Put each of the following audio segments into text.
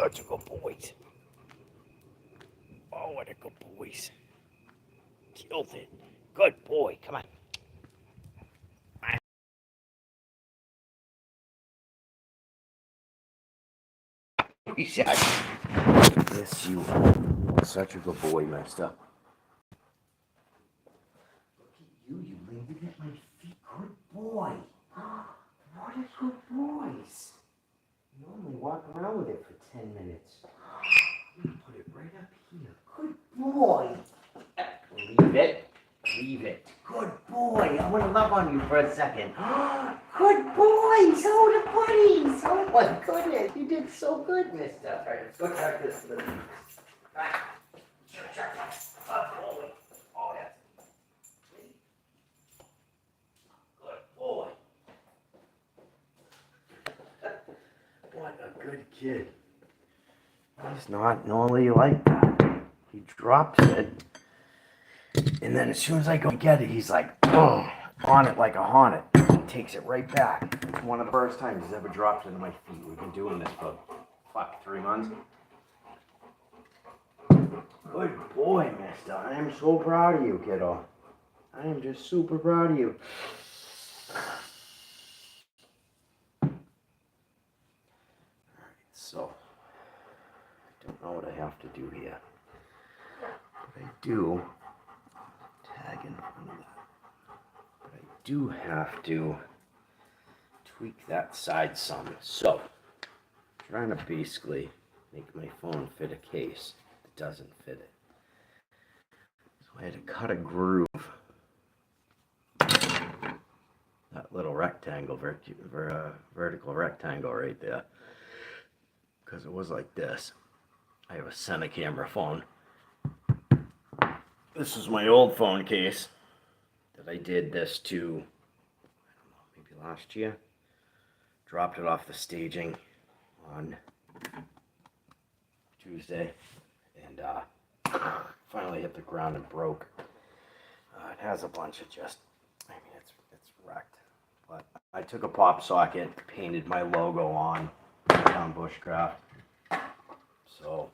such a good boys. Oh, what a good boys. Killed it. Good boy. Come on. Yes, you are such a good boy, mister. Look at you landed at my feet. Good boy. What a good boys. You only walk around with it for 10 minutes. You put it right up here. Good boy. Leave it. Leave it. Good boy. I want to love on you for a second. Good boys. Oh, the buddies. Oh, my goodness. You did so good, mister. All right, let's go check this for the news. Right. Check. Good boy. Oh, that's good boy. What a good kid. He's not normally like that. He drops it, and then as soon as I go get it, he's like, oh, on it like a hornet. He takes it right back. It's one of the first times he's ever dropped it at my feet. We've been doing this for, 3 months. Good boy, mister. I am so proud of you, kiddo. I am just super proud of you. So, I don't know what I have to do here. But I do, tag in front of that. But I do have to tweak that side some. So, I'm trying to basically make my phone fit a case that doesn't fit it. So I had to cut a groove. That little rectangle, vertical rectangle right there. Because it was like this. I have a center camera phone. This is my old phone case that I did this to, I don't know, maybe last year. Dropped it off the staging on Tuesday, and finally hit the ground and broke. It has a bunch of just, I mean, it's wrecked. But I took a pop socket, painted my logo on Bushcraft. So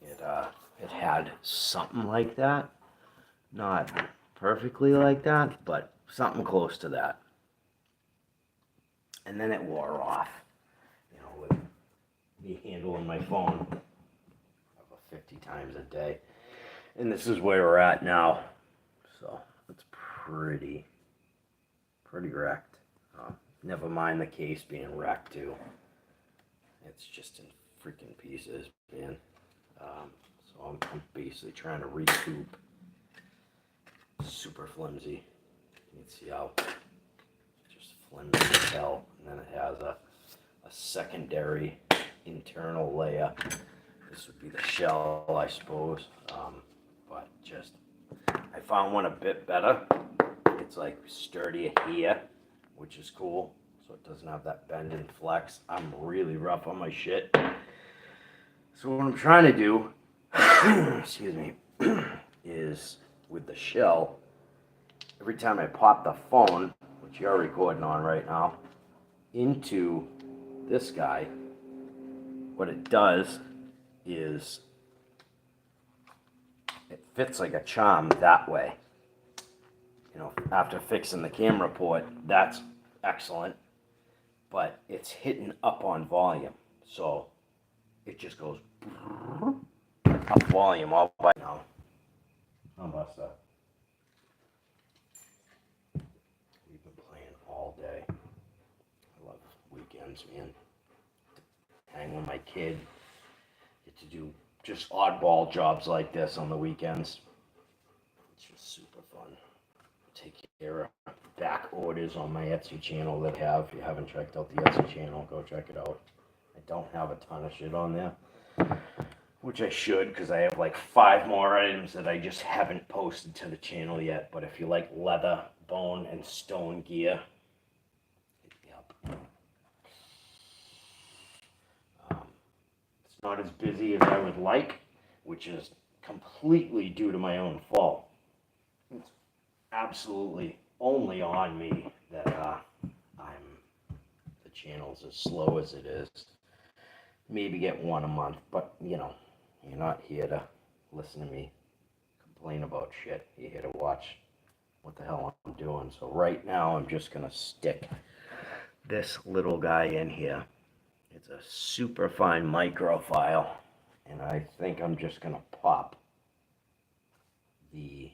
it had something like that. Not perfectly like that, but something close to that. And then it wore off. You know, with me handling my phone about 50 times a day. And this is where we're at now. So it's pretty wrecked. Never mind the case being wrecked too. It's just in freaking pieces, man. So I'm basically trying to recoup. Super flimsy. You can see how just flimsy as hell. And then it has a secondary internal layer. This would be the shell, I suppose. But just, I found one a bit better. It's like sturdier here, which is cool. So it doesn't have that bend and flex. I'm really rough on my shit. So what I'm trying to do, excuse me, is with the shell, every time I pop the phone, which you're recording on right now, into this guy, what it does is it fits like a charm that way. You know, after fixing the camera port, that's excellent, but it's hitting up on volume, so it just goes up volume all by now. How about that? We've been playing all day. I love weekends, man. Hang with my kid. Get to do just oddball jobs like this on the weekends. It's just super fun. Take care of back orders on my Etsy channel that I have. If you haven't checked out the Etsy channel, go check it out. I don't have a ton of shit on there, which I should, because I have like 5 more items that I just haven't posted to the channel yet. But if you like leather, bone, and stone gear, hit me up. It's not as busy as I would like, which is completely due to my own fault. It's absolutely only on me that the channel's as slow as it is. maybe get one a month, but you know, you're not here to listen to me complain about shit. You're here to watch what the hell I'm doing. So right now I'm just gonna stick this little guy in here. It's a super fine microfile, and I think I'm just gonna pop the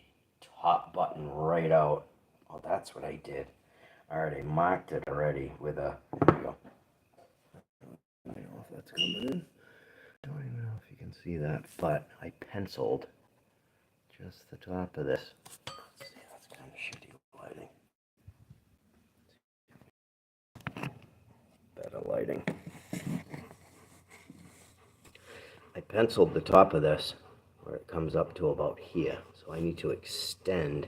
top button right out. Oh, that's what I did. I already marked it already with a, there we go. I don't know if that's coming in. Don't even know if you can see that, but I penciled just the top of this. Let's see, that's kind of shitty lighting. Better lighting. I penciled the top of this where it comes up to about here. So I need to extend.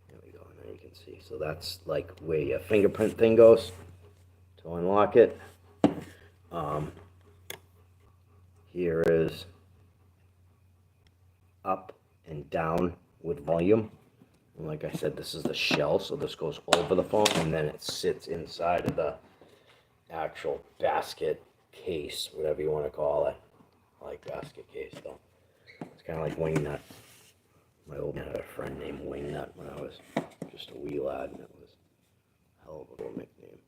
There we go, now you can see. So that's like where your fingerprint thing goes to unlock it. Here is up and down with volume. And like I said, this is the shell, so this goes over the phone and then it sits inside of the actual basket case, whatever you want to call it. I like basket case though. It's kind of like Wingnut. My old man had a friend named Wingnut when I was just a wee lad, and it was a hell of a little nickname.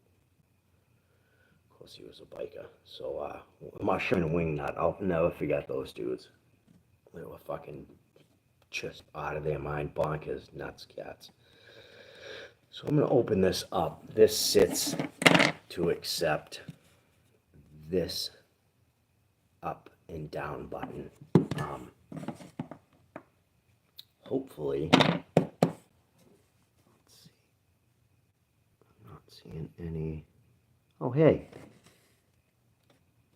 Of course, he was a biker. So, Mushroom and Wingnut, I'll never forget those dudes. They were fucking just out of their mind, bonkers, nuts, cats. So I'm going to open this up. This sits to accept this up and down button. Hopefully, let's see. I'm not seeing any. Oh, hey.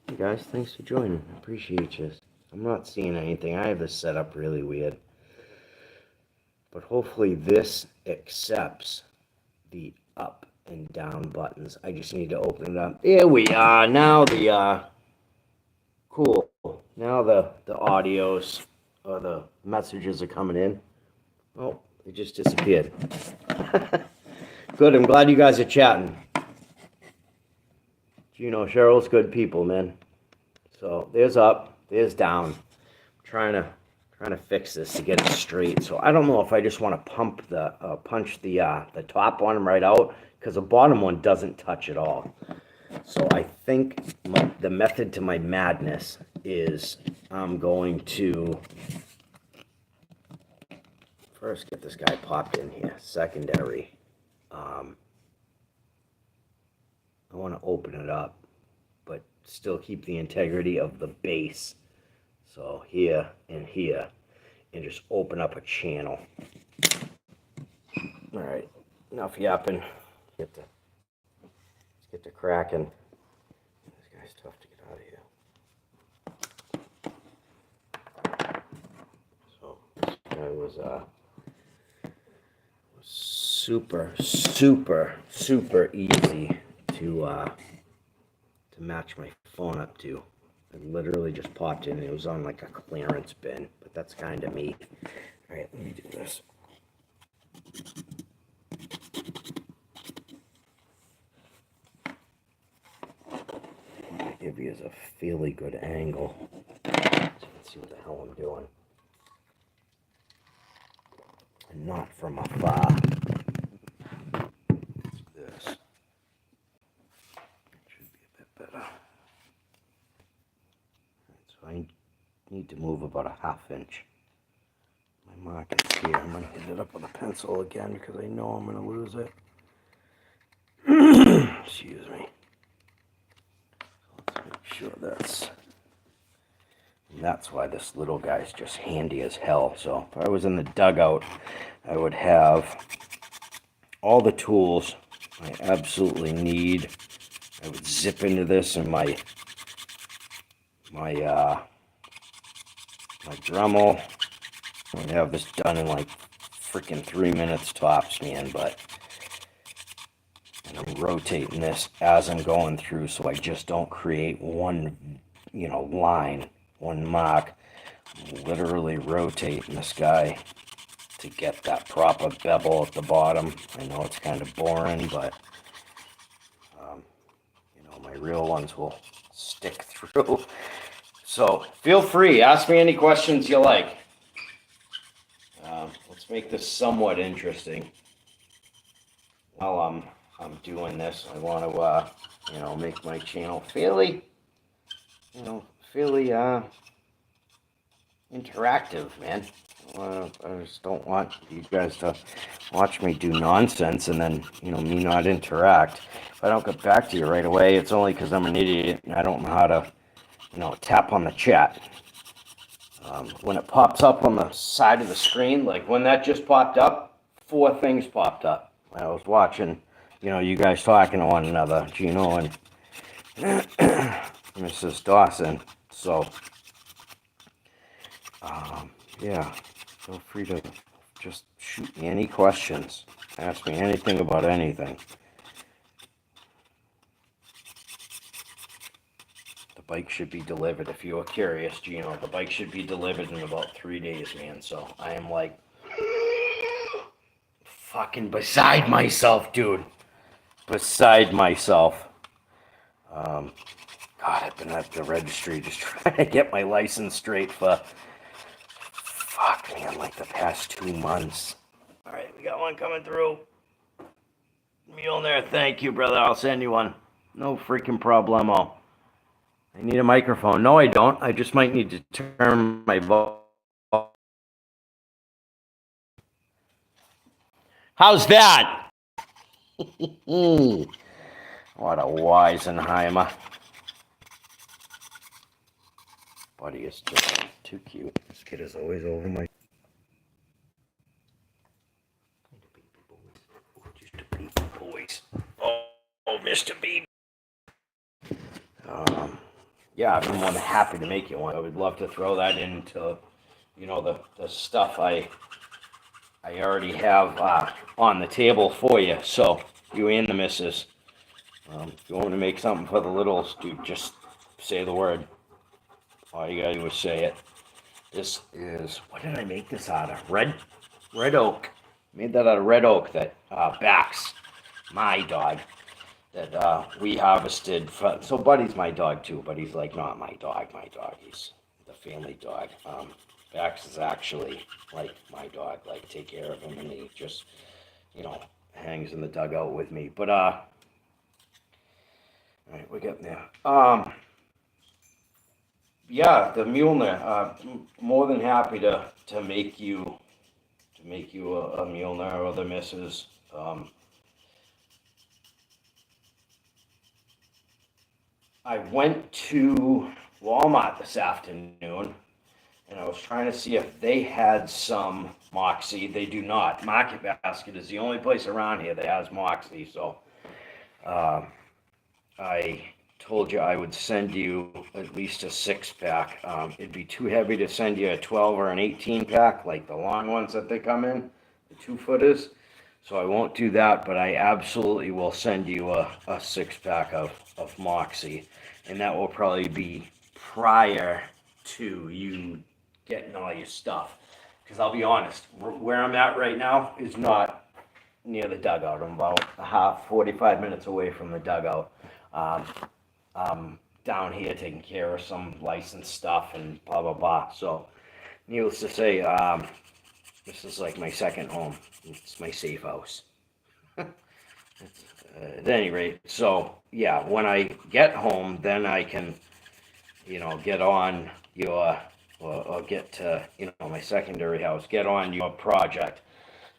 Hey guys, thanks for joining. I appreciate you. I'm not seeing anything. I have this set up really weird. But hopefully this accepts the up and down buttons. I just need to open it up. Here we are. Now cool. Now the audios or the messages are coming in. Oh, they just disappeared. Good, I'm glad you guys are chatting. You know, Cheryl's good people, man. So there's up, there's down. I'm trying to fix this to get it straight. So I don't know if I just want to punch the top one right out, because the bottom one doesn't touch at all. So I think the method to my madness is I'm going to first get this guy popped in here, secondary. I want to open it up, but still keep the integrity of the base. So here and here, and just open up a channel. All right, enough yapping. Let's get to cracking. This guy's tough to get out of here. So this guy was super easy to match my phone up to. I literally just popped in and it was on like a clearance bin, but that's kind of me. All right, let me do this. Give you a fairly good angle. So you can see what the hell I'm doing. And not from afar. This should be a bit better. So I need to move about a ½ inch. My mark is here. I'm going to hit it up with a pencil again because I know I'm going to lose it. Excuse me. Let's make sure that's why this little guy's just handy as hell. So if I was in the dugout, I would have all the tools I absolutely need. I would zip into this in my Dremel. I would have this done in like freaking 3 minutes tops, man. But I'm rotating this as I'm going through, so I just don't create one, line, one mark. I'm literally rotating this guy to get that proper bevel at the bottom. I know it's kind of boring, but my real ones will stick through. So feel free, ask me any questions you like. Let's make this somewhat interesting. While I'm doing this, I want to make my channel fairly interactive, man. I just don't want you guys to watch me do nonsense and then me not interact. If I don't get back to you right away, it's only because I'm an idiot and I don't know how to tap on the chat. When it pops up on the side of the screen, like when that just popped up, 4 things popped up. I was watching, you guys talking to one another, Gino and Mrs. Dawson. So, yeah, feel free to just shoot me any questions. Ask me anything about anything. The bike should be delivered. If you were curious, Gino, the bike should be delivered in about 3 days, man. So I am like fucking beside myself, dude. Beside myself. God, I've been at the registry just trying to get my license straight for, fuck, man, like the past 2 months. All right, we got one coming through. Mjolnir, thank you, brother. I'll send you one. No freaking problemo. I need a microphone. No, I don't. I just might need to turn my volume. How's that? What a Weisenheimer. Buddy is just too cute. This kid is always over my... Just a baby boys. Oh, Mr. B. Yeah, I'm more than happy to make you one. I would love to throw that into, the stuff I already have on the table for you. So, you and the missus. If you want to make something for the littles, dude, just say the word. All you gotta do is say it. This is, what did I make this out of? Red oak. Made that out of red oak that Bax, my dog, that we harvested. So Buddy's my dog too, but he's like not my dog. He's the family dog. Bax is actually like my dog. Like take care of him, and he just hangs in the dugout with me. But all right, we're getting there. Yeah, the Mjolnir. More than happy to make you a Mjolnir or the missus. I went to Walmart this afternoon, and I was trying to see if they had some Moxie. They do not. Market Basket is the only place around here that has Moxie, so I told you I would send you at least a 6-pack. It'd be too heavy to send you a 12 or an 18-pack, like the long ones that they come in, the 2-footers. So I won't do that, but I absolutely will send you a 6-pack of Moxie. And that will probably be prior to you getting all your stuff. Because I'll be honest, where I'm at right now is not near the dugout. I'm about 45 minutes away from the dugout. I'm down here taking care of some licensed stuff and blah, blah, blah. So, needless to say, this is like my second home. It's my safe house. At any rate, so, yeah, when I get home, then I can, get on your, or get to, my secondary house, get on your project.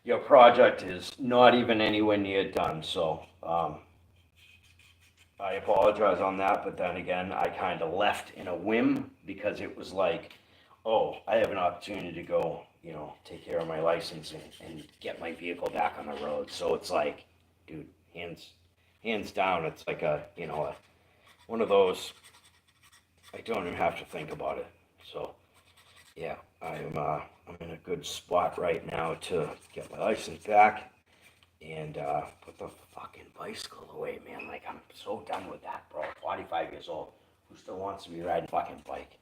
Your project is not even anywhere near done, so, I apologize on that, but then again, I kind of left in a whim because it was like, oh, I have an opportunity to go, take care of my license and get my vehicle back on the road. So it's like, dude, hands down, it's like one of those, I don't even have to think about it. So, yeah, I'm in a good spot right now to get my license back and put the fucking bicycle away, man. Like, I'm so done with that, bro. 45 years old. Who still wants to be riding a fucking bike?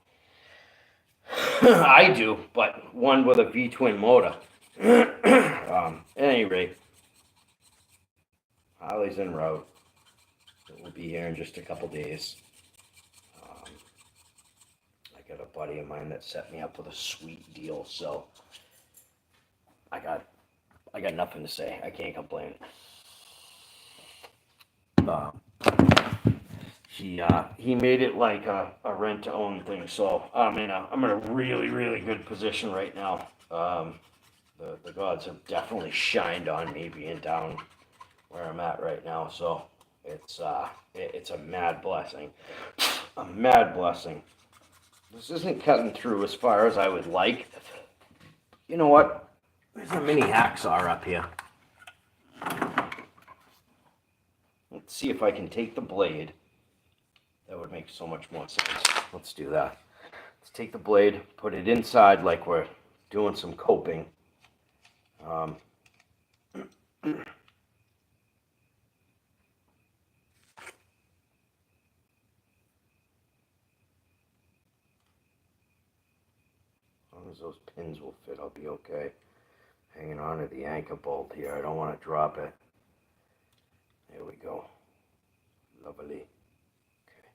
I do, but one with a V-twin motor. At any rate, Harley's en route. It will be here in just a couple days. got a buddy of mine that set me up with a sweet deal, so I got nothing to say. I can't complain. He made it like a rent to own thing, so I'm in a really, really good position right now. The gods have definitely shined on me being down where I'm at right now, so it's a mad blessing. A mad blessing. This isn't cutting through as far as I would like. You know what? There's a mini hacksaw up here. Let's see if I can take the blade. That would make so much more sense. Let's do that. Let's take the blade, put it inside like we're doing some coping. As long as those pins will fit, I'll be okay. Hanging on to the anchor bolt here. I don't want to drop it. There we go. Lovely. Okay.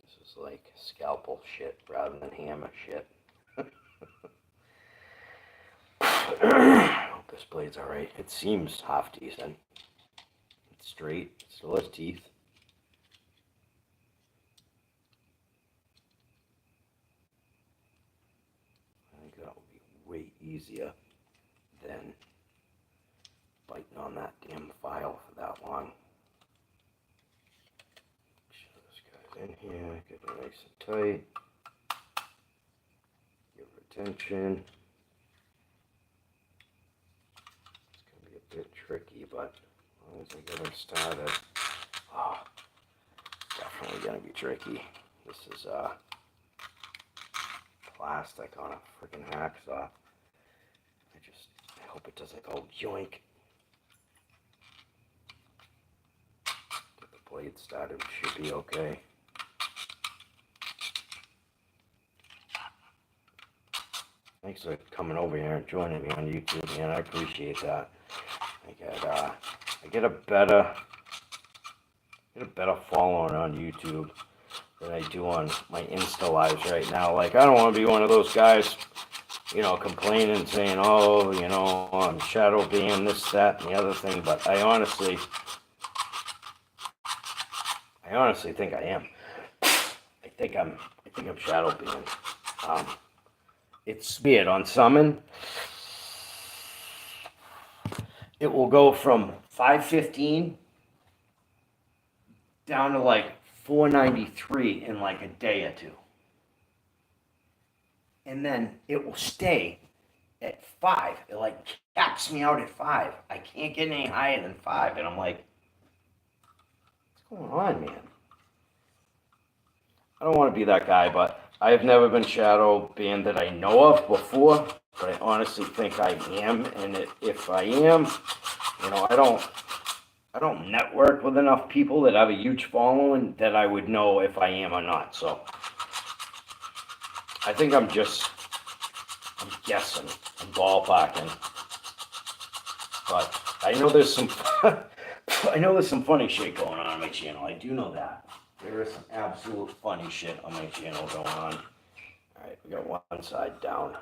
This is like scalpel shit rather than hammer shit. Hope this blade's alright. It seems half decent. It's straight. It still has teeth. I think that will be way easier than biting on that damn file for that long. Shove this guy in here, get it nice and tight. Give it attention. It's gonna be a bit tricky, but as long as I get him started, oh, definitely gonna be tricky. This is plastic on a freaking hacksaw. I hope it doesn't go yoink. Get the blade started, should be okay. Thanks for coming over here and joining me on YouTube, man. I appreciate that. I get a better following on YouTube than I do on my Insta lives right now. Like, I don't want to be one of those guys, complaining, saying, oh, I'm shadow being this, that, and the other thing. But I honestly think I am. I think I'm shadow being. It's weird. On summon, it will go from 515 down to like 493 in like a day or two. And then it will stay at 5. It like caps me out at 5. I can't get any higher than 5. And I'm like, what's going on, man? I don't want to be that guy, but I have never been shadow banned that I know of before. But I honestly think I am. And if I am, I don't network with enough people that have a huge following that I would know if I am or not. So I think I'm guessing, I'm ballparking. But I know there's some funny shit going on my channel. I do know that. There is some absolute funny shit on my channel going on. Alright, we got one side down.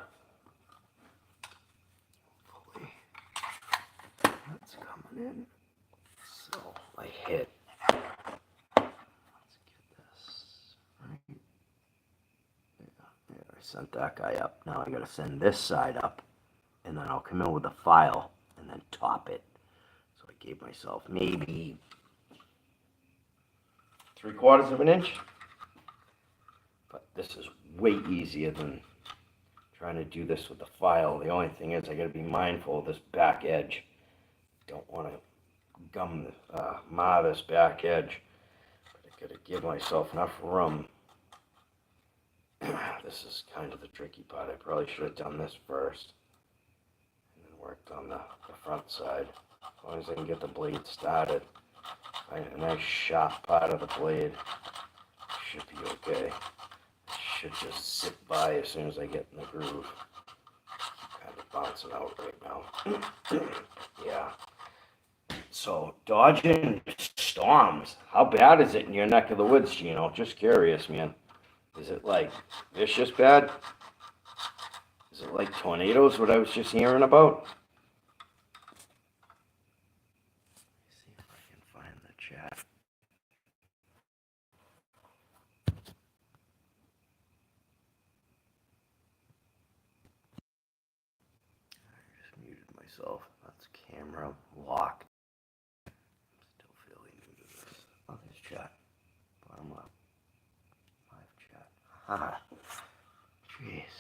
Hopefully that's coming in. So I hit. Let's get this right. There, I sent that guy up. Now I gotta send this side up. And then I'll come in with a file and then top it. So I gave myself maybe 3/4 of an inch. But this is way easier than trying to do this with the file. The only thing is I gotta be mindful of this back edge. Don't want to mar this back edge. But I gotta give myself enough room. This is kind of the tricky part. I probably should have done this first. And then worked on the front side. As long as I can get the blade started. Find a nice sharp part of the blade. Should be okay. Should just sit by as soon as I get in the groove. Kind of bouncing out right now. Yeah. So, dodging storms. How bad is it in your neck of the woods, Gino? Just curious, man. Is it like vicious bad? Is it like tornadoes, what I was just hearing about? See if I can find the chat. I just muted myself. That's camera locked. Still fairly new to this. Oh, there's chat. Bottom left. Live chat. Ha. Jeez.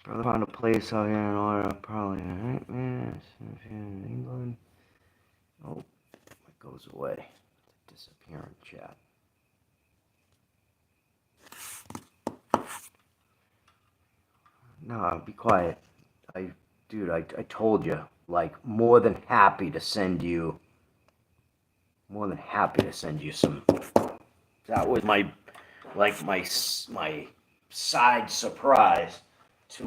Brother found a place out here in order. Probably a nightmare. In England. Oh, it goes away. Disappearing chat. No, be quiet. Dude, I told you, like, more than happy to send you some. That was my side surprise to,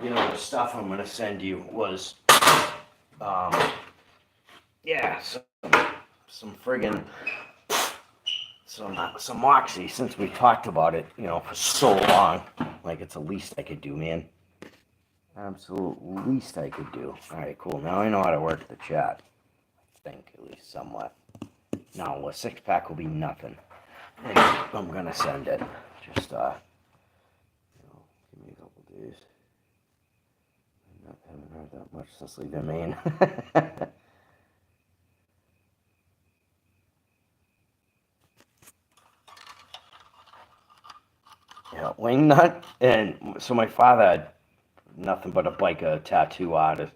the stuff I'm gonna send you was, yeah, some friggin', some Moxie, since we talked about it, for so long. Like, it's the least I could do, man. Absolute least I could do. All right, cool. Now I know how to work the chat. I think, at least somewhat. No, a 6-pack will be nothing. I'm gonna send it. Just, give me a couple days. I haven't heard that much since leaving Maine. Yeah, wingnut. And so my father had nothing but a biker tattoo artist,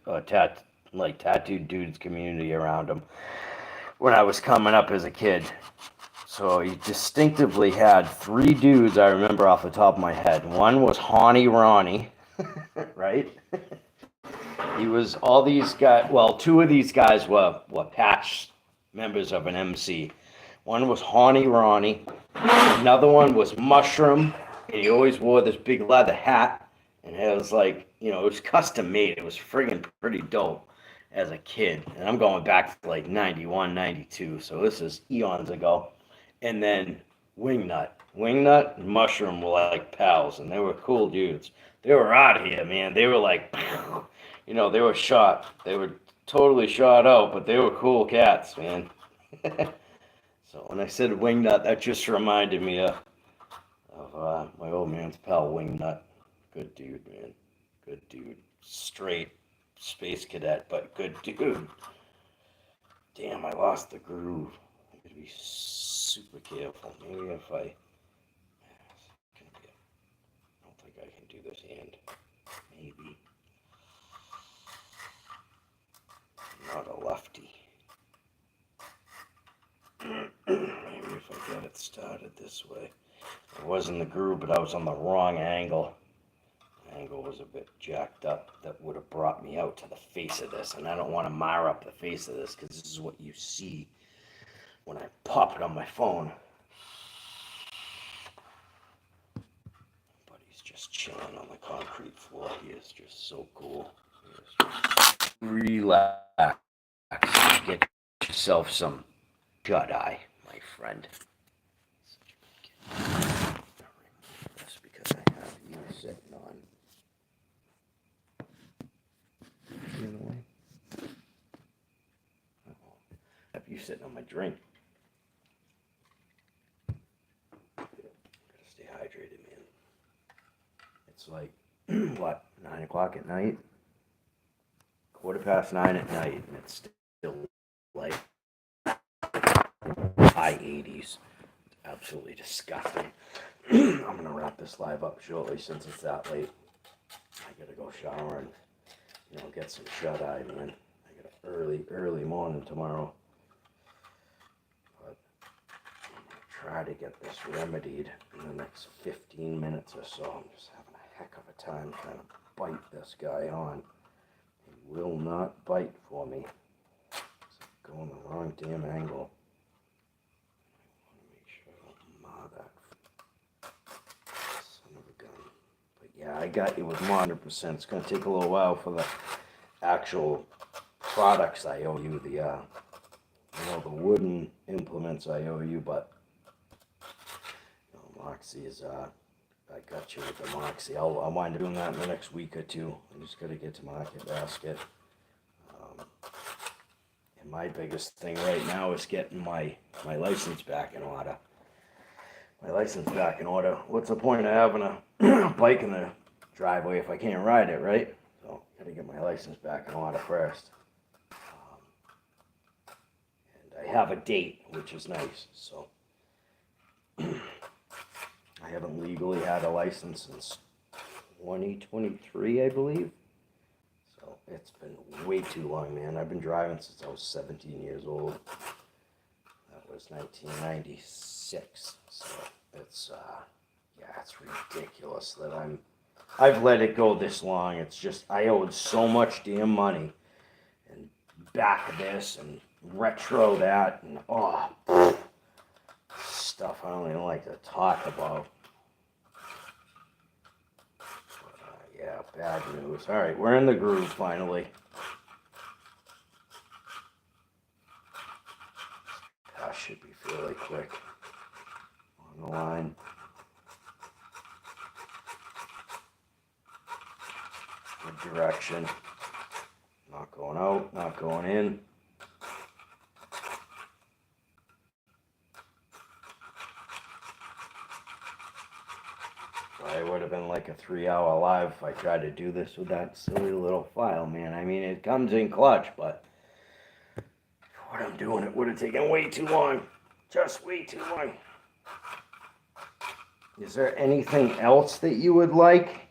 tattooed dudes community around him when I was coming up as a kid. So he distinctively had 3 dudes I remember off the top of my head. One was Honey Ronnie, right? He was all these guys. Well, 2 of these guys were patch members of an MC. One was Honey Ronnie. Another one was Mushroom, and he always wore this big leather hat, and it was like, it was custom made. It was friggin' pretty dope as a kid. And I'm going back to like 91, 92, so this is eons ago. And then Wingnut and Mushroom were like pals, and they were cool dudes. They were out of here, man. They were like, they were shot. They were totally shot out, but they were cool cats, man. So when I said Wingnut, that just reminded me of my old man's pal Wingnut. Good dude, man. Good dude. Straight space cadet, but good dude. Damn, I lost the groove. I gotta be super careful. Maybe if I don't think I can do this hand. Maybe. I'm not a lefty. Maybe if I get it started this way. I was in the groove, but I was on the wrong angle. The angle was a bit jacked up. That would have brought me out to the face of this, and I don't want to mar up the face of this because this is what you see when I pop it on my phone. But he's just chilling on the concrete floor. He is just so cool. Just relax. Get yourself some shut-eye, my friend. That's because I have you sitting on. Have you sitting on my drink? Gotta stay hydrated, man. It's like, what, 9 o'clock at night? 9:15 at night, and it's still like high 80s. Absolutely disgusting. I'm gonna wrap this live up shortly since it's that late. I gotta go shower and get some shut eye, man. I got an early morning tomorrow. But I'm gonna try to get this remedied in the next 15 minutes or so. I'm just having a heck of a time trying to bite this guy on. He will not bite for me. It's going the wrong damn angle. Yeah, I got you with 100%. It's going to take a little while for the actual products I owe you, the the wooden implements I owe you, but Moxie is, I got you with the Moxie. I'll wind up doing that in the next week or two. I'm just going to get to Market Basket. And my biggest thing right now is getting my license back in order. What's the point of having a bike in the driveway if I can't ride it, right? So, gotta get my license back in order first. And I have a date, which is nice. So, I haven't legally had a license since 2023, I believe. So, it's been way too long, man. I've been driving since I was 17 years old. That was 1996. So, it's ridiculous that I've let it go this long. It's just, I owed so much damn money, and back this and retro that, and stuff I don't even like to talk about. Yeah, bad news. All right, we're in the groove finally. That should be fairly quick. On the line. Good direction. Not going out, not going in. It would have been like a 3-hour live if I tried to do this with that silly little file, man. I mean, it comes in clutch, but for what I'm doing, it would have taken way too long. Just way too long. Is there anything else that you would like?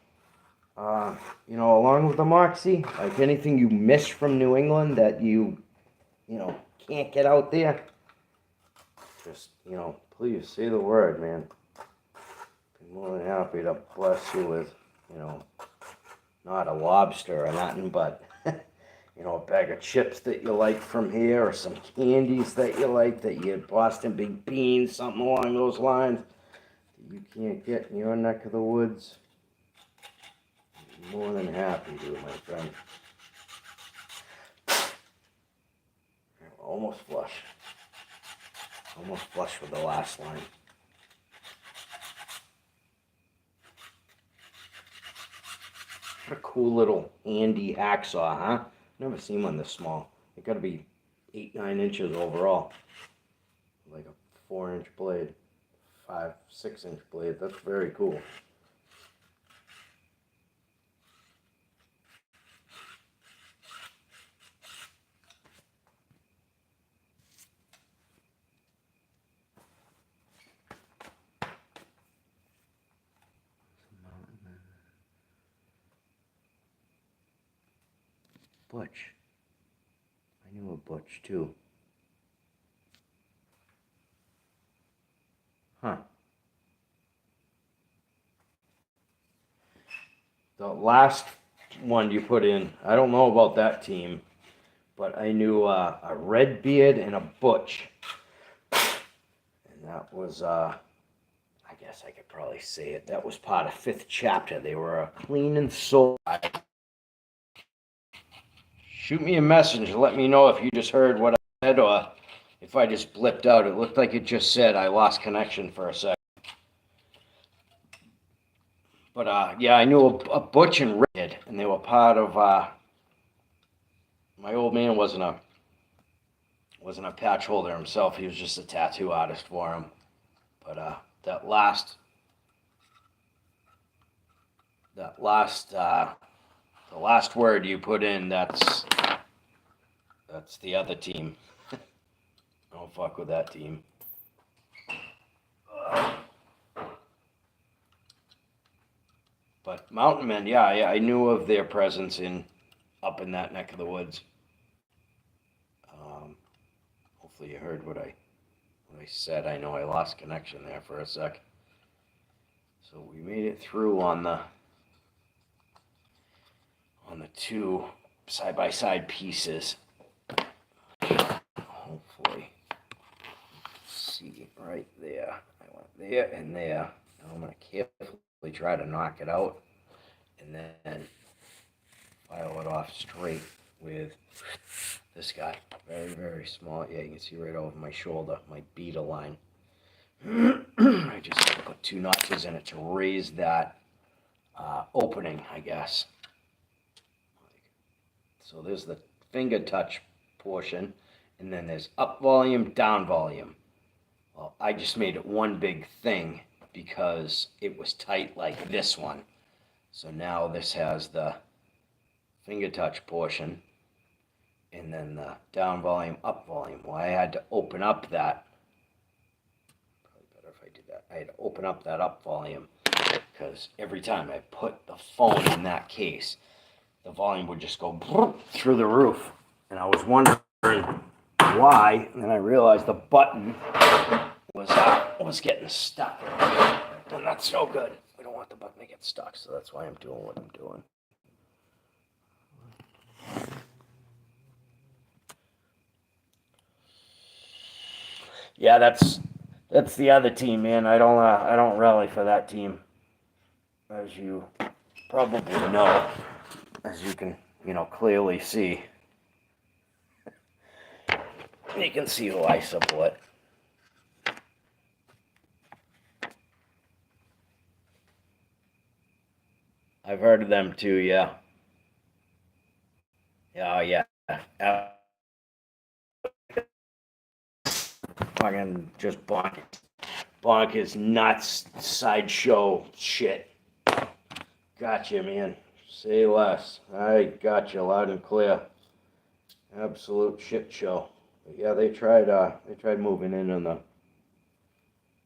Along with the Moxie? Like anything you missed from New England that you can't get out there? Just, please say the word, man. Be more than happy to bless you with, not a lobster or nothing, but, a bag of chips that you like from here, or some candies that you like, that you had Boston Big Beans, something along those lines, that you can't get in your neck of the woods. More than happy to, my friend. Almost flush. Almost flush with the last line. What a cool little handy hacksaw, huh? Never seen one this small. It got to be 8-9 inches overall. Like a 4-inch blade. 5-6 inch blade. That's very cool. Butch. I knew a Butch too. Huh. The last one you put in, I don't know about that team, but I knew a Redbeard and a Butch. And that was, I guess I could probably say it, that was part of 5th chapter. They were a clean and soul. Shoot me a message and let me know if you just heard what I said or if I just blipped out. It looked like it just said I lost connection for a second. But yeah, I knew a Butch and Red, and they were part of. My old man wasn't a patch holder himself. He was just a tattoo artist for him. But the last word you put in, that's the other team. Don't fuck with that team. But Mountain Men, yeah, I knew of their presence up in that neck of the woods. Hopefully you heard what I said. I know I lost connection there for a sec. So we made it through on the 2 side-by-side pieces. Hopefully, see right there. I went there and there. Now I'm going to carefully try to knock it out and then file it off straight with This guy, very, very small. Yeah, you can see right over my shoulder, my beater line. I just had to put 2 notches in it to raise that opening, I guess. So there's the finger touch portion, and then there's up volume, down volume. Well, I just made it one big thing because it was tight like this one. So now this has the finger touch portion, and then the down volume, up volume. Well, I had to open up that. Probably better if I did that. I had to open up that up volume because every time I put the phone in that case, the volume would just go through the roof. And I was wondering why, and then I realized the button was getting stuck. And that's no good. We don't want the button to get stuck, so that's why I'm doing what I'm doing. Yeah, that's the other team, man. I don't rally for that team, as you probably know, as you can clearly see. You can see who I support. I've heard of them too. Yeah. Oh yeah. Fucking just bonkers nuts sideshow shit. Gotcha, man. Say less. I gotcha loud and clear. Absolute shit show. But yeah, they tried moving in on the.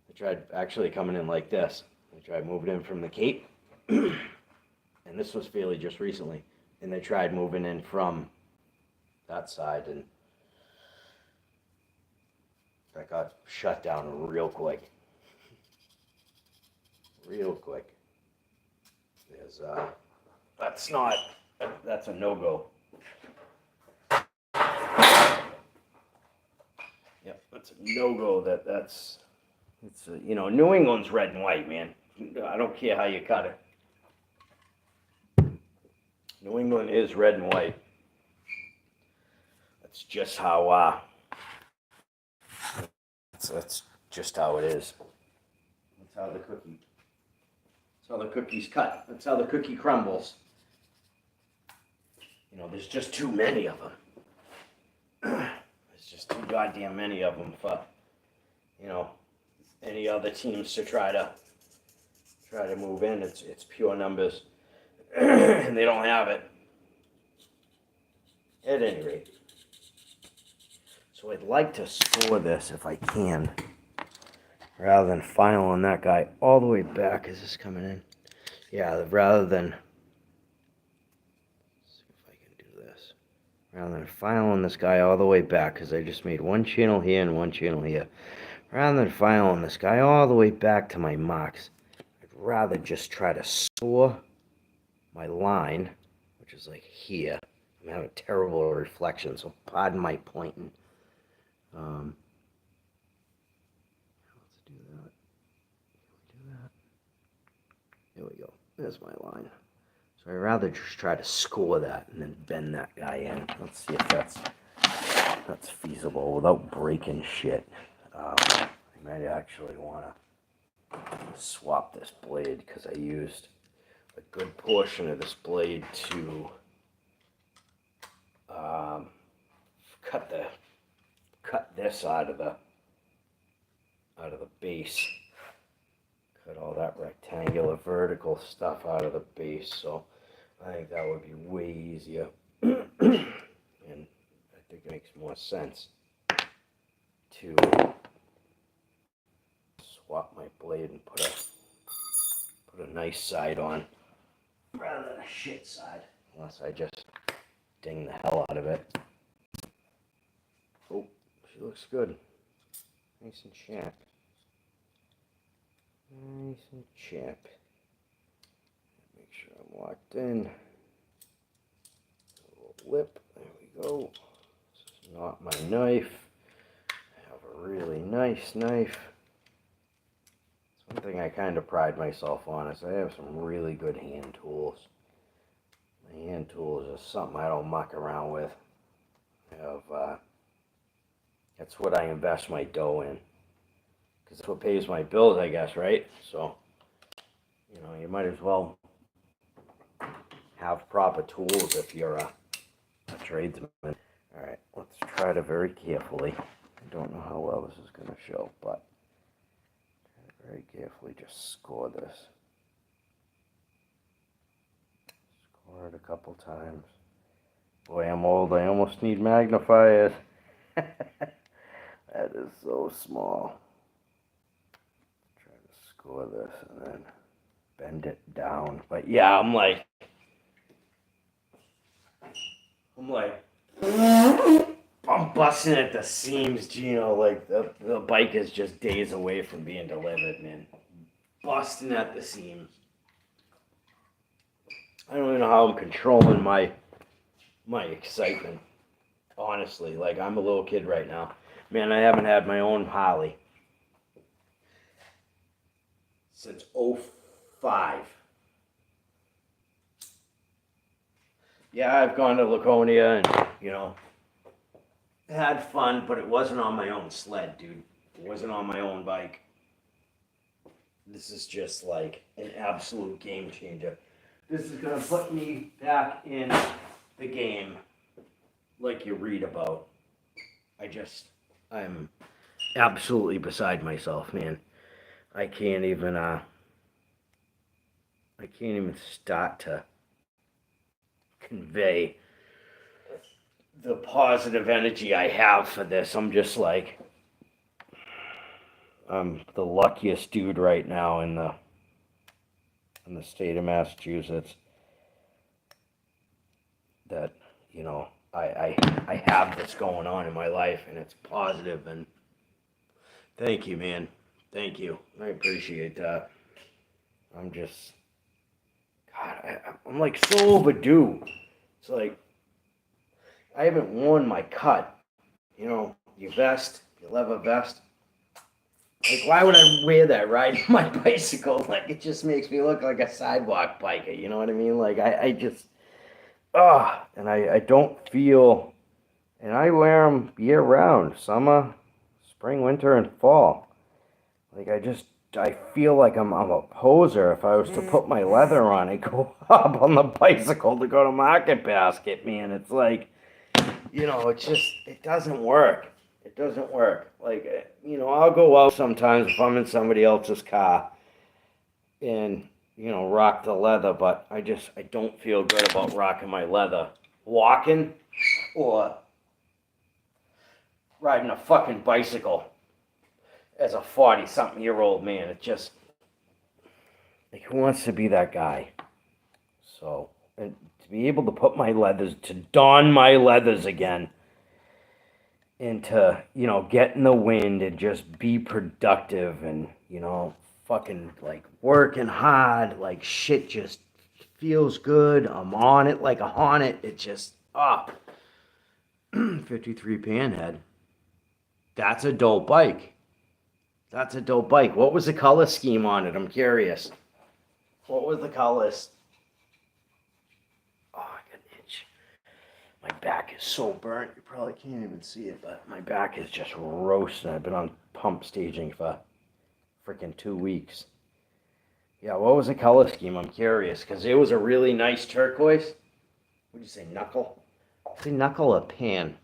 They tried actually coming in like this. They tried moving in from the Cape, and this was fairly just recently. And they tried moving in from that side, and that got shut down real quick. Real quick. There's that's a no-go. Yep, that's a no-go. It's New England's red and white, man. I don't care how you cut it. New England is red and white. That's just how that's just how it is. That's how the cookie's cut. That's how the cookie crumbles. There's just too many of them. There's just too goddamn many of them for any other teams to try to move in. It's pure numbers, and they don't have it. At any rate, so I'd like to score this if I can, rather than filing that guy all the way back. Is this coming in? Yeah, rather than filing this guy all the way back, because I just made one channel here and one channel here. Rather than filing this guy all the way back to my marks, I'd rather just try to score my line, which is like here. I'm having a terrible reflection, so pardon my pointing. Let's do that. Can we do that? There we go. There's my line. So I'd rather just try to score that and then bend that guy in. Let's see if that's feasible without breaking shit. I might actually want to swap this blade because I used a good portion of this blade to cut this out of the base. Cut all that rectangular vertical stuff out of the base. So I think that would be way easier, and I think it makes more sense to swap my blade and put a nice side on rather than a shit side, unless I just ding the hell out of it. Oh, she looks good. Nice and chap. Nice and chap. Make sure I'm locked in. A little lip. There we go. This is not my knife. I have a really nice knife. It's one thing I kind of pride myself on is I have some really good hand tools. My hand tools are something I don't muck around with. That's what I invest my dough in. Because that's what pays my bills, I guess, right? So, you might as well have proper tools if you're a tradesman. All right, let's try it very carefully. I don't know how well this is going to show, but very carefully just score this. Score it a couple times. Boy, I'm old. I almost need magnifiers. That is so small. Try to score this and then bend it down. But yeah, I'm like, I'm busting at the seams, Gino. Like the bike is just days away from being delivered, man. Busting at the seams. I don't even know how I'm controlling my excitement. Honestly, like I'm a little kid right now. Man, I haven't had my own Harley since '05. Yeah, I've gone to Laconia and, had fun, but it wasn't on my own sled, dude. It wasn't on my own bike. This is just like an absolute game changer. This is going to put me back in the game like you read about. I'm absolutely beside myself, man. I can't even start to convey the positive energy I have for this. I'm just like, I'm the luckiest dude right now in the state of Massachusetts that, I have this going on in my life, and it's positive. And thank you, man. Thank you. I appreciate that. I'm just, God, I'm like so overdue. It's like, I haven't worn my cut, your vest, your leather vest. Like, why would I wear that riding my bicycle? Like, it just makes me look like a sidewalk biker, you know what I mean? Like, I just, and I don't feel, and I wear them year round, summer, spring, winter, and fall. Like, I feel like I'm a poser if I was to put my leather on and go up on the bicycle to go to Market Basket, man. It's like, it doesn't work. It doesn't work. Like, I'll go out sometimes if I'm in somebody else's car and, rock the leather, but I don't feel good about rocking my leather walking or riding a fucking bicycle as a 40-something-year-old man. It just, like, who wants to be that guy? So, and to be able to don my leathers again, and to, get in the wind and just be productive and, fucking, like, working hard, like, shit just feels good. I'm on it like a hornet. It just, 53 Panhead. That's a dope bike. That's a dope bike. What was the color scheme on it? I'm curious. What was the colors? Oh, I got an itch. My back is so burnt, you probably can't even see it, but my back is just roasting. I've been on pump staging for freaking 2 weeks. Yeah, what was the color scheme? I'm curious, because it was a really nice turquoise. What'd you say, knuckle? Say knuckle or pan?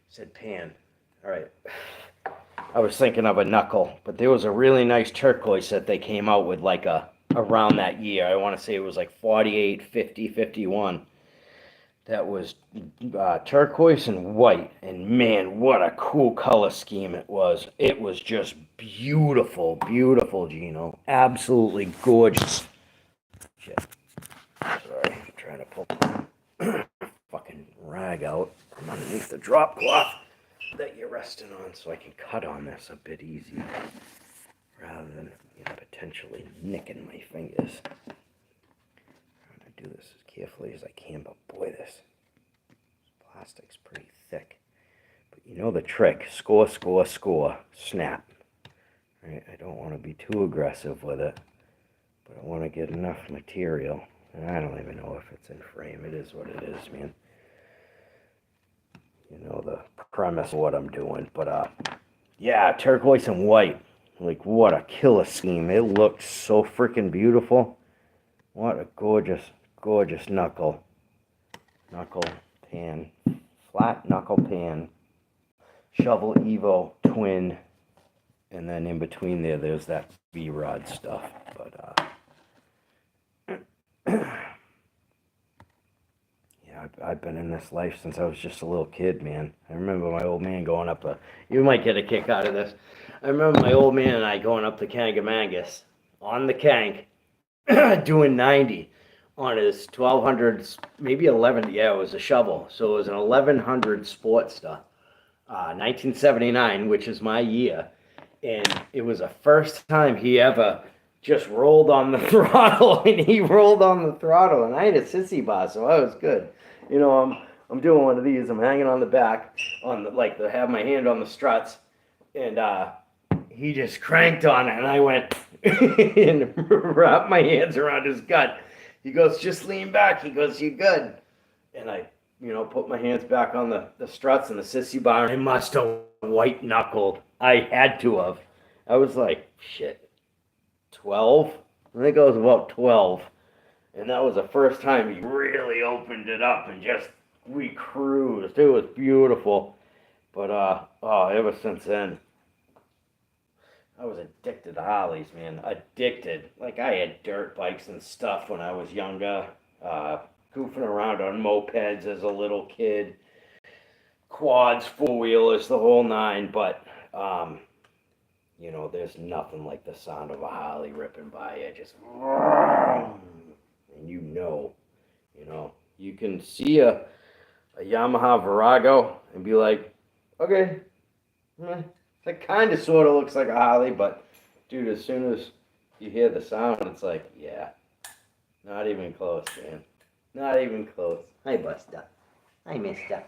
Said pan. All right. I was thinking of a knuckle, but there was a really nice turquoise that they came out with like around that year. I want to say it was like 48, 50, 51. That was turquoise and white. And man, what a cool color scheme it was. It was just beautiful, beautiful, Gino. Absolutely gorgeous. Shit. Sorry, I'm trying to pull fucking rag out from underneath the drop cloth that you're resting on so I can cut on this a bit easier rather than potentially nicking my fingers. I'm trying to do this as carefully as I can, but boy, this plastic's pretty thick. But you know the trick, score, score, score, snap. Right? I don't want to be too aggressive with it, but I want to get enough material I don't even know if it's in frame. It is what it is, man. You know the premise of what I'm doing. But, yeah, turquoise and white. Like, what a killer scheme. It looks so freaking beautiful. What a gorgeous, gorgeous knuckle. Knuckle pan. Flat knuckle pan. Shovel Evo twin. And then in between there's that V-Rod stuff. But, yeah, I've been in this life since I was just a little kid, man. I remember my old man going up the. You might get a kick out of this. I remember my old man and I going up the Kangamangas on the Kank, doing 90 on his 1200, maybe 11. Yeah, it was a shovel. So it was an 1100 Sportster, 1979, which is my year. And it was the first time he ever just rolled on the throttle, and he rolled on the throttle, and I had a sissy bar, so I was good. You know, I'm doing one of these. I'm hanging on the back, on the like the have my hand on the struts, and he just cranked on it, and I went and wrapped my hands around his gut. He goes, just lean back. He goes, you good? And I, put my hands back on the struts and the sissy bar, and I must have white knuckled. I had to have. I was like, shit, 12? I think I was about 12. And that was the first time he really opened it up and just, we cruised. It was beautiful. But, ever since then, I was addicted to Harleys, man. Addicted. Like, I had dirt bikes and stuff when I was younger. Goofing around on mopeds as a little kid. Quads, four-wheelers, the whole nine. But, there's nothing like the sound of a Harley ripping by you. Just, and you can see a Yamaha Virago and be like, okay, that kind of sort of looks like a Harley, but dude, as soon as you hear the sound, it's like, yeah, not even close, man. Not even close. Hi, Buster. Hi, mister.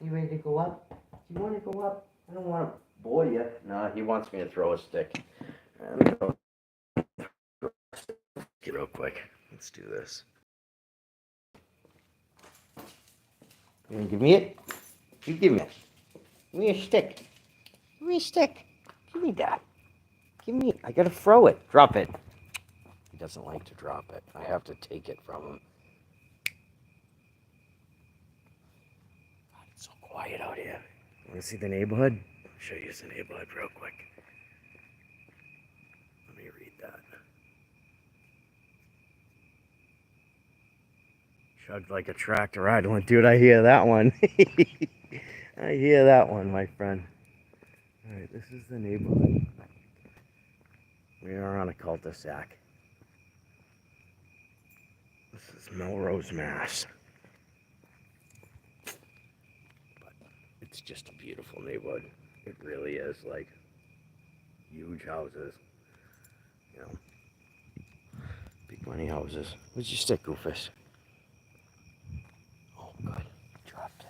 You ready to go up? Do you want to go up? I don't want to bore you. No, he wants me to throw a stick. Get real quick. Let's do this. You gonna give me it? You give me it. Give me a stick. Give me a stick. Give me that. Give me it. I gotta throw it. Drop it. He doesn't like to drop it. I have to take it from him. God, it's so quiet out here. Wanna see the neighborhood? I'll show you the neighborhood real quick. Let me read that. Chugged like a tractor idling. Dude, I hear that one. I hear that one, my friend. Alright, this is the neighborhood. We are on a cul-de-sac. This is Melrose, Mass. But it's just a beautiful neighborhood. It really is, like, huge houses. Big money houses. Where's your stick, Goofus? Oh, good. He dropped it.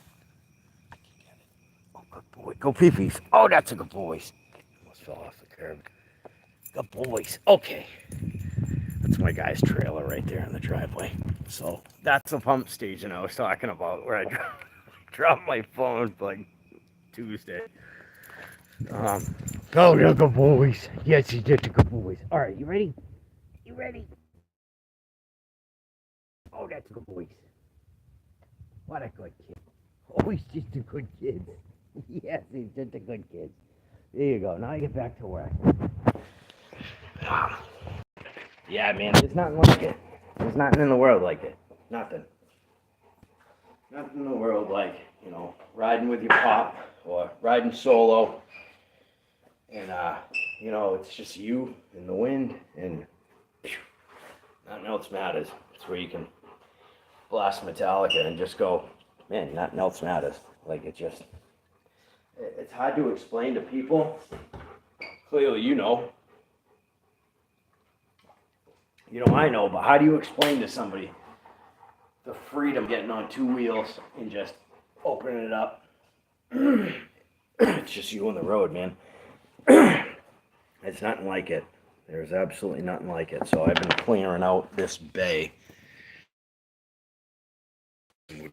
I can get it. Oh, good boy. Go pee-pees. Oh, that's a good boy. Almost fell off the curb. Good boys. Okay. That's my guy's trailer right there in the driveway. So that's the pump station I was talking about where I dropped my phone like Tuesday. Oh, the good boys. Yes, you did the good boys. All right, you ready? You ready? Oh, that's good boys. What a good kid. Oh, he's just a good kid. Yes, he's just a good kid. There you go. Now I get back to work. Yeah, man, there's nothing like it. There's nothing in the world like it. Nothing. Nothing in the world like, riding with your pop or riding solo. And, it's just you and the wind and nothing else matters. It's where you can blast Metallica and just go, man, nothing else matters. Like, it's hard to explain to people. Clearly, you know, I know, but how do you explain to somebody the freedom getting on two wheels and just opening it up? It's just you on the road, man. It's nothing like it. There's absolutely nothing like it. So I've been clearing out this bay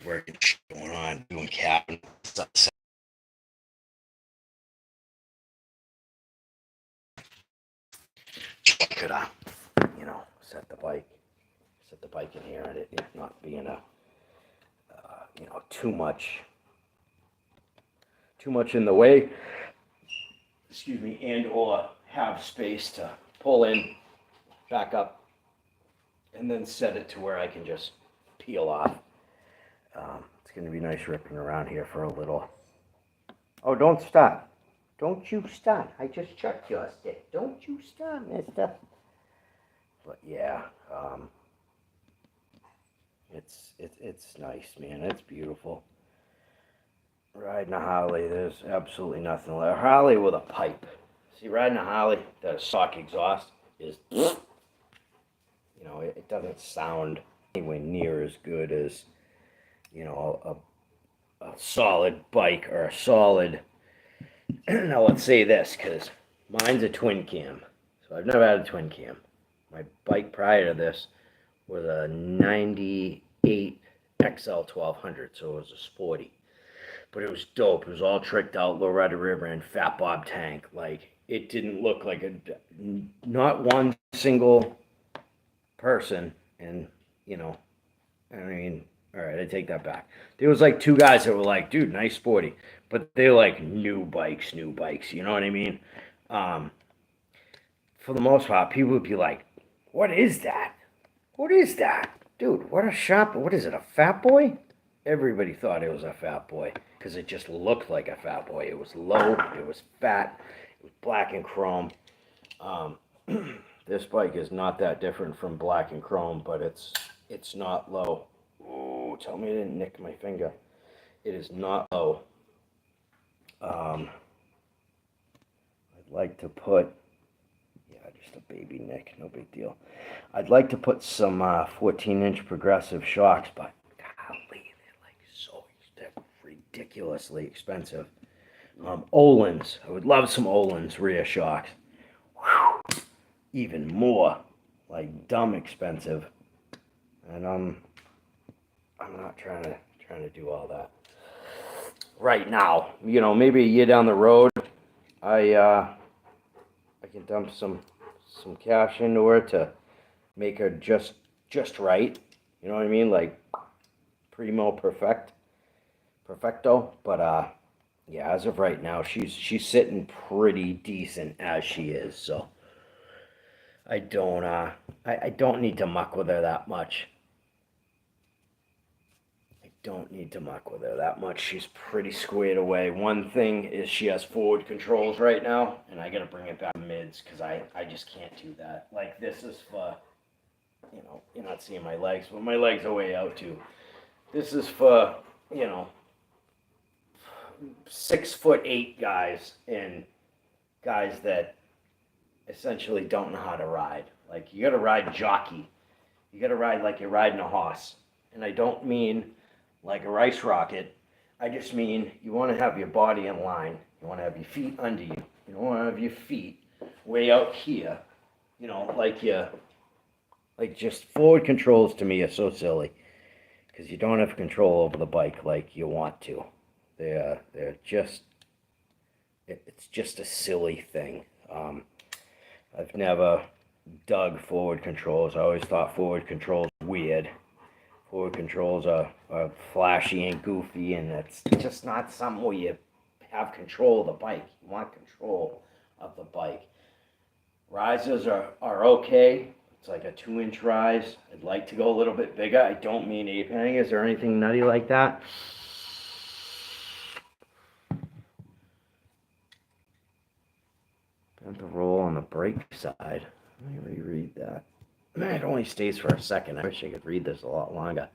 working shit going on, doing cabin stuff. Could you know, set the bike in here, and it not being a you know, too much in the way. Excuse me, and or have space to pull in, back up, and then set it to where I can just peel off. It's going to be nice ripping around here for a little. Oh, don't stop. Don't you stop. I just checked your stick. Don't you stop, mister. But yeah, it's nice, man. It's beautiful. Riding a Harley, there's absolutely nothing like a Harley with a pipe. See, riding a Harley, the stock exhaust is, you know, it doesn't sound anywhere near as good as, you know, a solid bike or a solid. Now let's say this, because mine's a twin cam, so I've never had a twin cam. My bike prior to this was a 98 XL 1200, so it was a sporty. But it was dope. It was all tricked out, low rider river and fat bob tank. Like, it didn't look like not one single person. And, you know, I mean, all right, I take that back. There was like two guys that were like, dude, nice sporty. But they're like new bikes, you know what I mean? For the most part, people would be like, what is that? What is that? Dude, what is it, a Fat Boy? Everybody thought it was a Fat Boy because it just looked like a Fat Boy. It was low, it was fat, it was black and chrome. This bike is not that different from black and chrome, but it's not low. Ooh, tell me I didn't nick my finger. It is not low. I'd like to put, yeah, just a baby nick, no big deal. I'd like to put some 14-inch progressive shocks, but golly, they're ridiculously expensive. Olin's, I would love some Olin's rear shocks. Whew. Even more, like dumb expensive. And I'm not trying to do all that right now. You know, maybe a year down the road, I can dump some cash into her to make her just right. You know what I mean? Like primo perfecto. But yeah, as of right now, she's sitting pretty decent as she is. So I don't need to muck with her that much. She's pretty squared away. One thing is she has forward controls right now, and I gotta bring it back to mids because I just can't do that. Like, this is for, you know, you're not seeing my legs, but my legs are way out too. This is for, you know, 6'8" guys and guys that essentially don't know how to ride. Like, you gotta ride jockey. You gotta ride like you're riding a horse. And I don't mean like a rice rocket. I just mean you want to have your body in line. You want to have your feet under you. You don't want to have your feet way out here. You know, like just forward controls to me are so silly because you don't have control over the bike like you want to. They're just, it's just a silly thing. I've never dug forward controls. I always thought forward controls were weird. Forward controls are flashy and goofy, and it's just not something where you have control of the bike. You want control of the bike. Risers are okay. It's like a 2-inch rise. I'd like to go a little bit bigger. I don't mean ape hangers or anything nutty like that. Bent the roll on the brake side. Let me reread that. It only stays for a second. I wish I could read this a lot longer.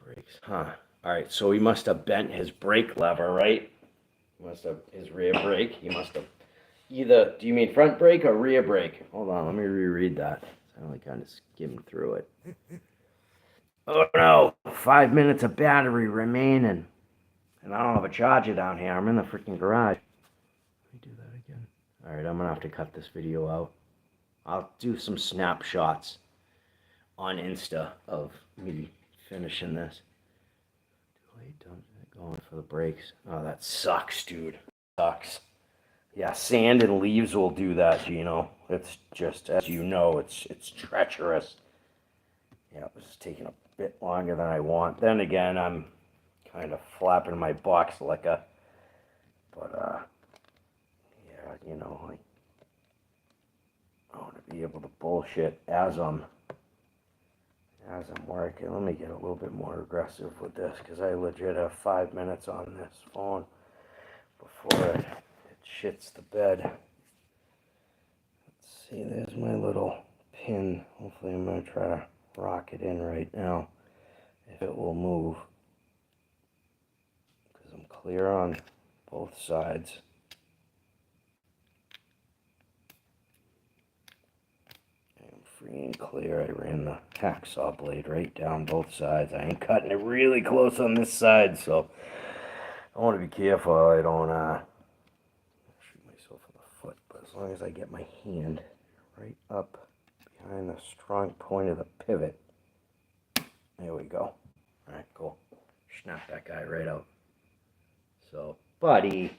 Brakes, huh? All right, so he must have bent his brake lever, right? His rear brake. He must have either. Do you mean front brake or rear brake? Hold on, let me reread that. I only kind of skimmed through it. Oh no! 5 minutes of battery remaining, and I don't have a charger down here. I'm in the freaking garage. Let me do that again. All right, I'm gonna have to cut this video out. I'll do some snapshots on Insta of me finishing this. Wait, don't going for the brakes. Oh, that sucks, dude. Sucks. Yeah, sand and leaves will do that, Gino. It's just, as you know, it's treacherous. Yeah, it was taking a bit longer than I want. Then again, I'm kind of flapping my box like a, but yeah, you know, I want to be able to bullshit as I'm working. Let me get a little bit more aggressive with this because I legit have 5 minutes on this phone before it shits the bed. Let's see, there's my little pin. Hopefully I'm going to try to rock it in right now if it will move because I'm clear on both sides. I'm free and clear. I ran the hacksaw blade right down both sides. I ain't cutting it really close on this side, so I want to be careful I don't shoot myself in the foot. But as long as I get my hand right up behind the strong point of the pivot, there we go. All right, cool. Snap that guy right out. So, buddy,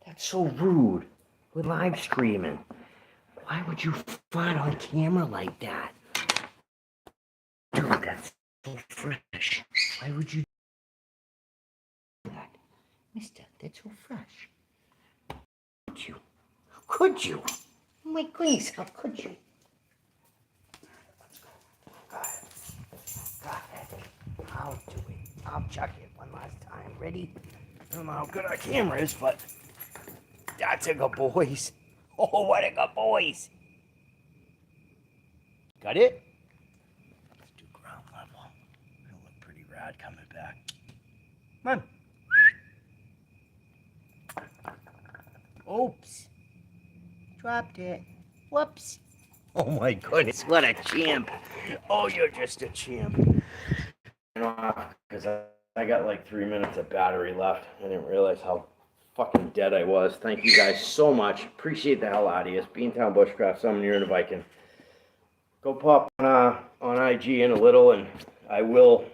that's so rude. We're live streaming. Why would you fart on camera like that? Dude, that's so fresh. Why would you do that? Mister, that's so fresh. Could you? How could you? Oh my goodness, how could you? Let's go. Got it. Got it. I'll do it. I'll chuck it one last time. Ready? I don't know how good our camera is, but that's a good boys. Oh, what a good boys. Got it? Let's do ground level. It'll look pretty rad coming back. Come on. Oops. Dropped it. Whoops. Oh my goodness, what a champ. Oh, you're just a champ. Because I got like 3 minutes of battery left. I didn't realize how fucking dead I was. Thank you guys so much. Appreciate the hell out of you. Beantown Bushcraft, Summon You're in a Viking. Go pop on IG in a little, and I will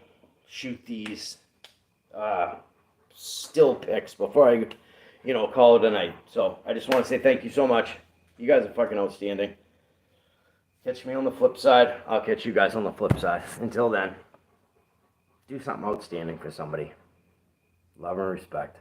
shoot these still pics before I, call it a night. So I just want to say thank you so much. You guys are fucking outstanding. Catch me on the flip side. I'll catch you guys on the flip side. Until then, do something outstanding for somebody. Love and respect.